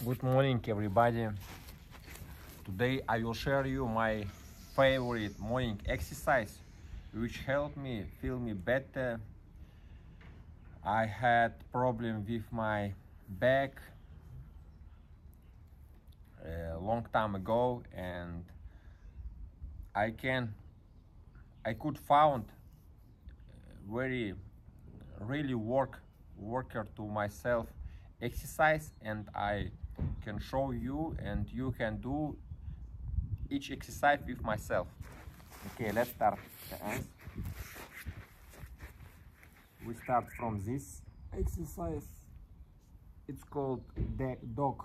Good morning, everybody. Today I will share you my favorite morning exercise which helped me feel better. I had problem with my back a long time ago, and I could found very really worker to myself exercise, and I can show you, and you can do each exercise with myself. Okay, let's start the ends. We start from this exercise. It's called the dog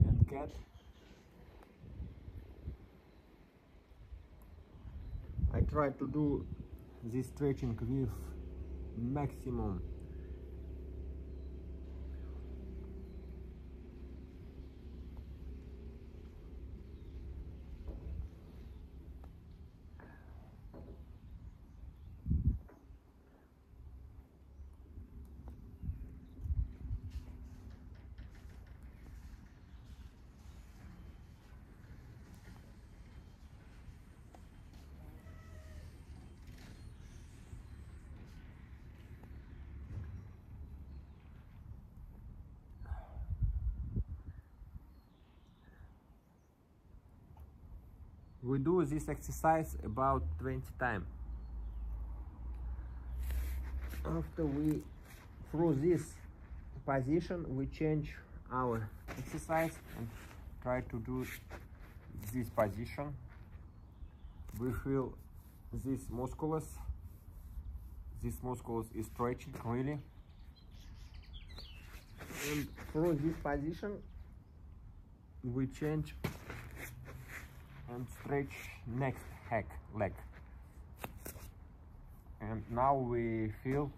and cat. I try to do this stretching with maximum we do this exercise about 20 times. After we through this position, we change our exercise and try to do this position. We feel this musculus is stretching really, and through this position we change and stretch next leg, and now we feel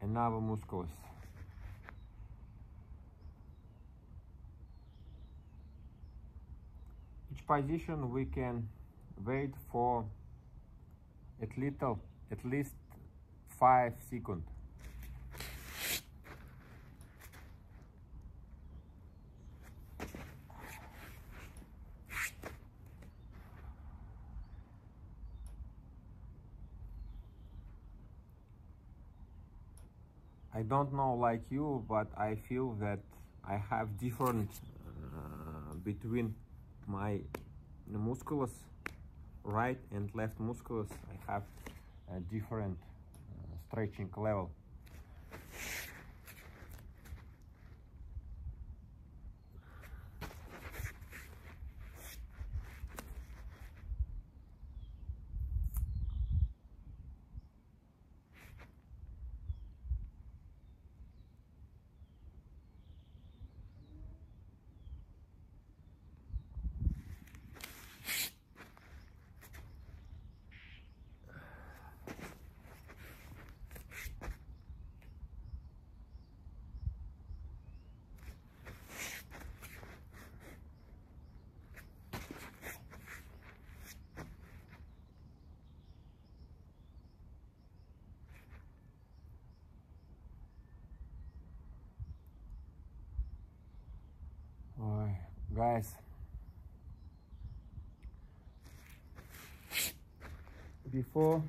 another musculus. Each position we can wait for at least 5 seconds. I don't know like you, but I feel that I have different between my musculus, right and left musculus. I have a different stretching level. Guys, before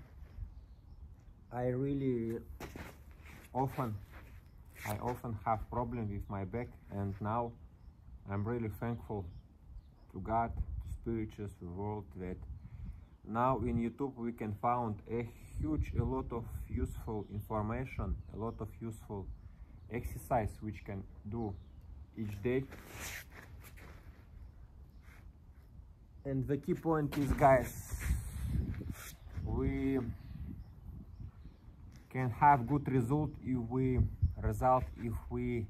I often have problem with my back, and now I'm really thankful to God, to spirituals, to the world, that now in YouTube we can find a lot of useful information, a lot of useful exercise which can do each day. And the key point is, guys, we can have good result if we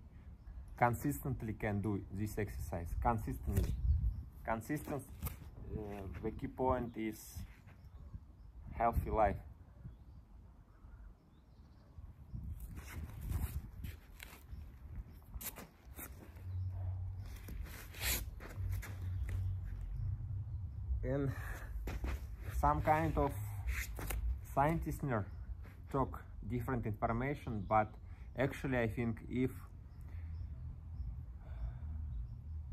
consistently can do this exercise. Consistency. The key point is healthy life. And some kind of scientists talk different information, but actually I think if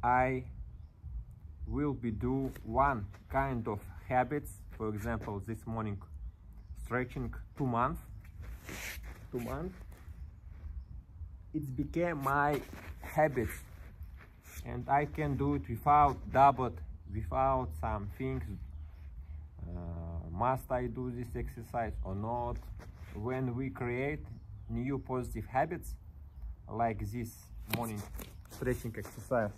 I will be do one kind of habits. For example, this morning stretching 2 months. It became my habits, and I can do it without doubt, without some things. Must I do this exercise or not? When we create new positive habits like this morning stretching exercise,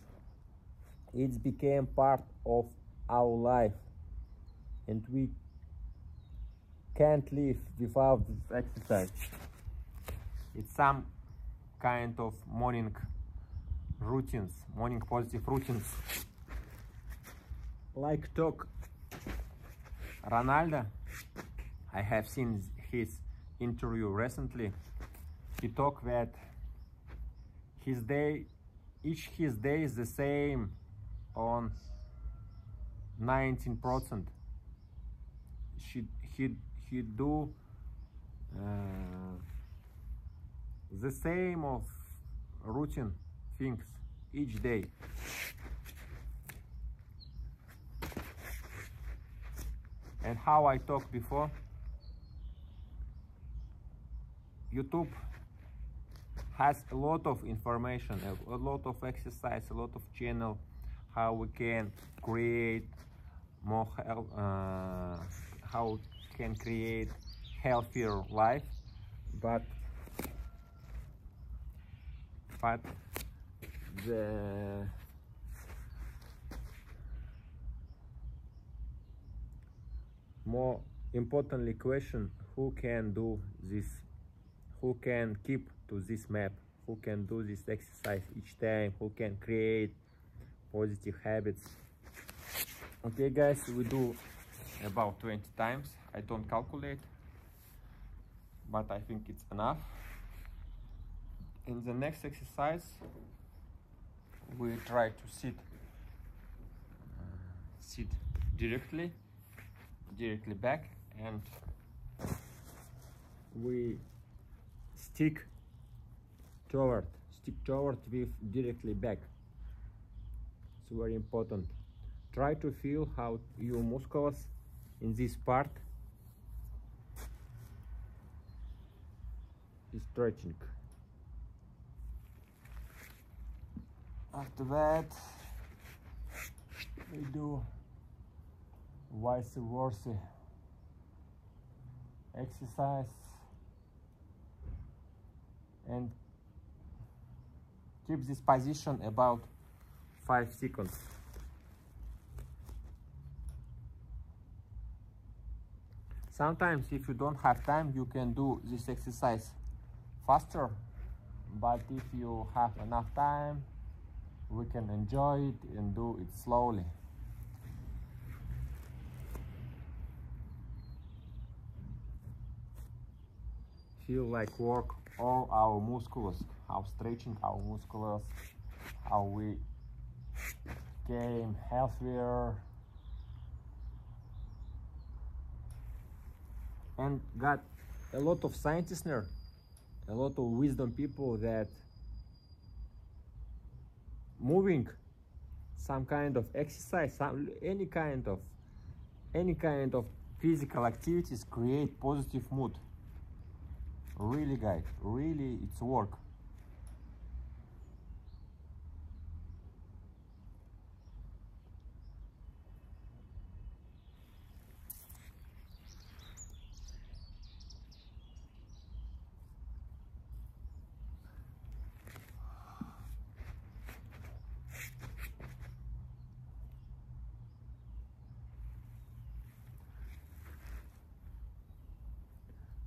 it became part of our life, and we can't live without this exercise. It's some kind of morning routines, morning positive routines. Like talk Ronaldo, I have seen his interview recently. He talked that his day is the same on 19%. He do the same of routine things each day. And how I talked before, YouTube has a lot of information, a lot of exercise, a lot of channel, how we can create more how can create healthier life, but the more importantly question, who can do this, who can keep to this map, who can do this exercise each time, who can create positive habits. Okay guys, we do about 20 times. I don't calculate, but I think it's enough. In the next exercise we try to sit directly back, and we stick toward with directly back. It's very important. Try to feel how your muscles in this part is stretching. After that we do vice versa exercise, and keep this position about 5 seconds. Sometimes if you don't have time, you can do this exercise faster, but if you have enough time, we can enjoy it and do it slowly. Feel like work all our muscles, how stretching our muscles, how we became healthier, and got a lot of scientists there, a lot of wisdom people that moving some kind of exercise, any kind of physical activities create positive mood. Really guys, really it's work.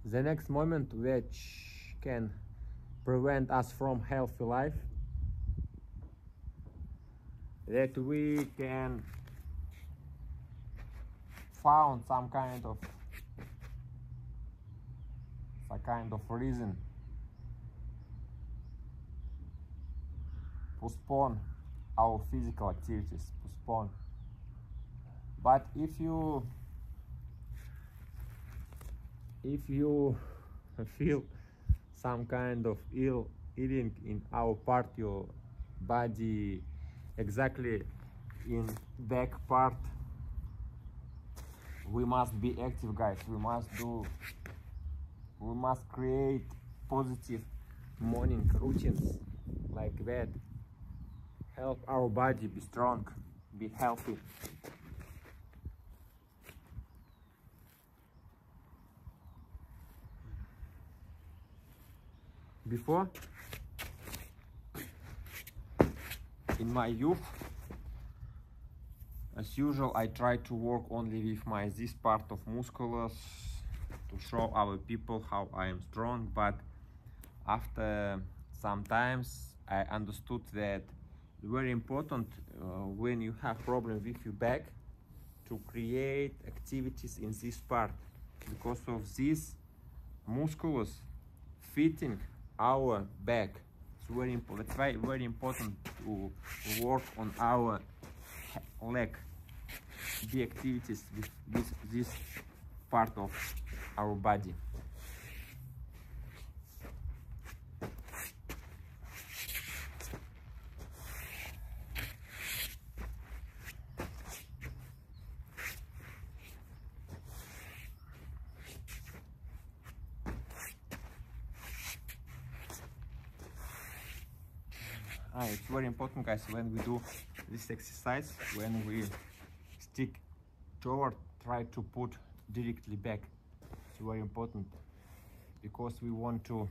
The next moment which can prevent us from healthy life, that we can found some kind of reason postpone our physical activities, postpone. But if you feel some kind of ill eating in our part, your body exactly in back part. We must be active, guys. We must create positive morning routines like that. Help our body be strong, be healthy. Before, in my youth, as usual, I try to work only with my this part of musculars to show our people how I am strong, but after sometimes I understood that very important when you have problem with your back to create activities in this part, because of this musculars fitting our back. It's very important. It's very important to work on our leg, the activities with this part of our body. It's very important, guys, when we do this exercise, when we stick forward, try to put directly back. It's very important because we want to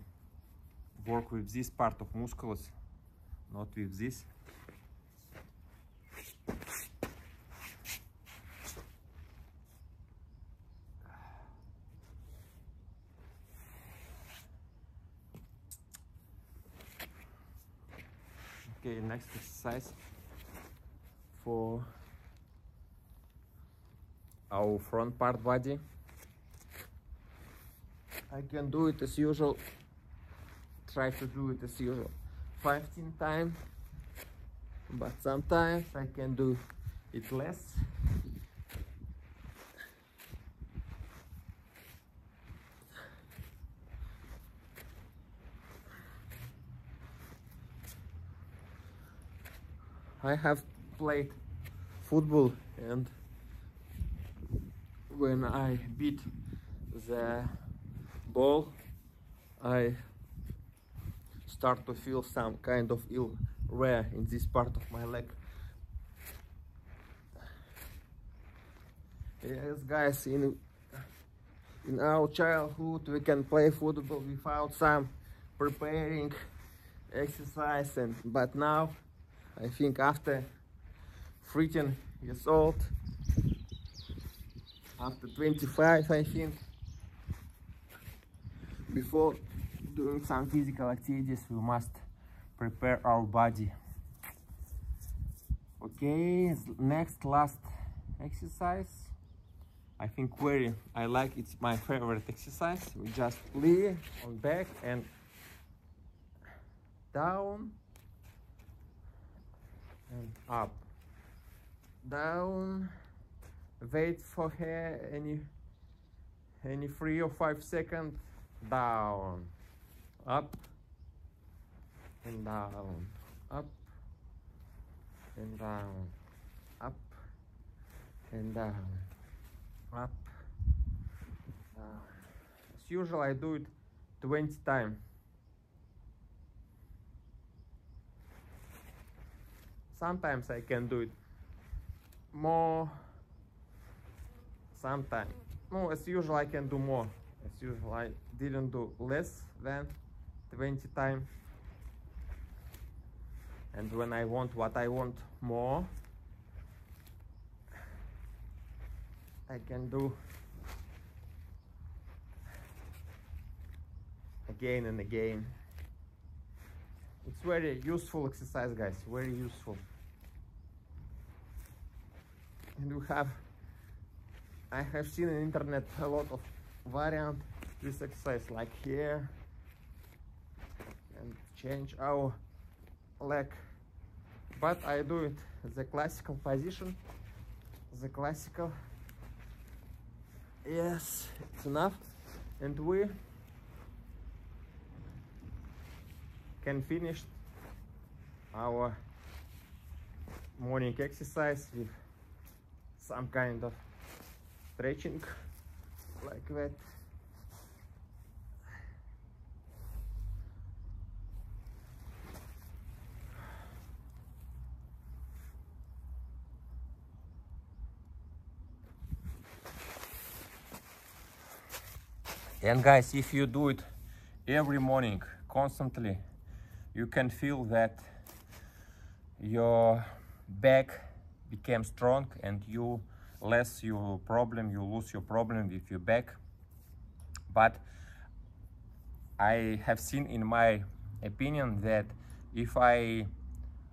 work with this part of muscles, not with this. Okay, next exercise for our front part body. I can do it as usual. Try to do it as usual 15 times, but sometimes I can do it less. I have played football, and when I beat the ball, I start to feel some kind of ill wear in this part of my leg. Yes, guys, in our childhood we can play football without some preparing exercise, but now I think after 13 years old, after 25, I think, before doing some physical activities, we must prepare our body. Okay, next, last exercise. I think I like it's my favorite exercise. We just lay on back and down and up, down. Wait for her any 3 or 5 seconds. Down, up and down, up and down, up and down, up, down. As usual, I do it 20 times. Sometimes I can do it more, sometimes. No, as usual I can do more. As usual I didn't do less than 20 times. And when I want what I want more, I can do again and again. It's very useful exercise, guys, very useful. And I have seen on internet a lot of variant this exercise, like here, and change our leg. But I do it the classical position, the classical. Yes, it's enough, and we can finish our morning exercise with some kind of stretching like that. And guys, if you do it every morning constantly, you can feel that your back became strong and you lose your problem with your back. But I have seen in my opinion that if I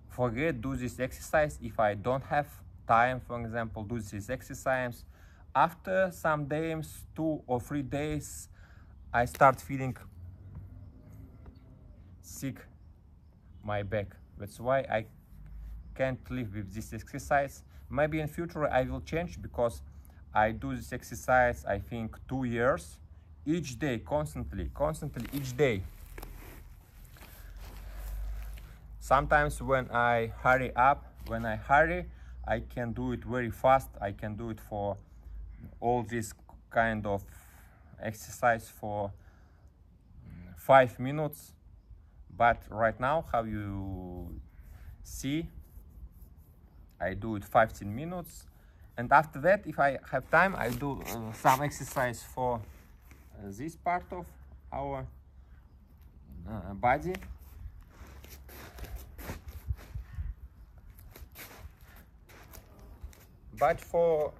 forget do this exercise, if I don't have time, for example, do this exercise, after some days, 2 or 3 days, I start feeling sick my back. That's why I can't live with this exercise. Maybe in future I will change, because I do this exercise I think 2 years, each day, constantly each day. Sometimes when I hurry, I can do it very fast. I can do it for all this kind of exercise for 5 minutes. But right now, how you see, I do it 15 minutes. And after that, if I have time, I do some exercise for this part of our body. But for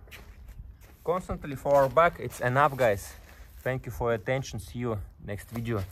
constantly for our back, it's enough, guys. Thank you for your attention. See you next video.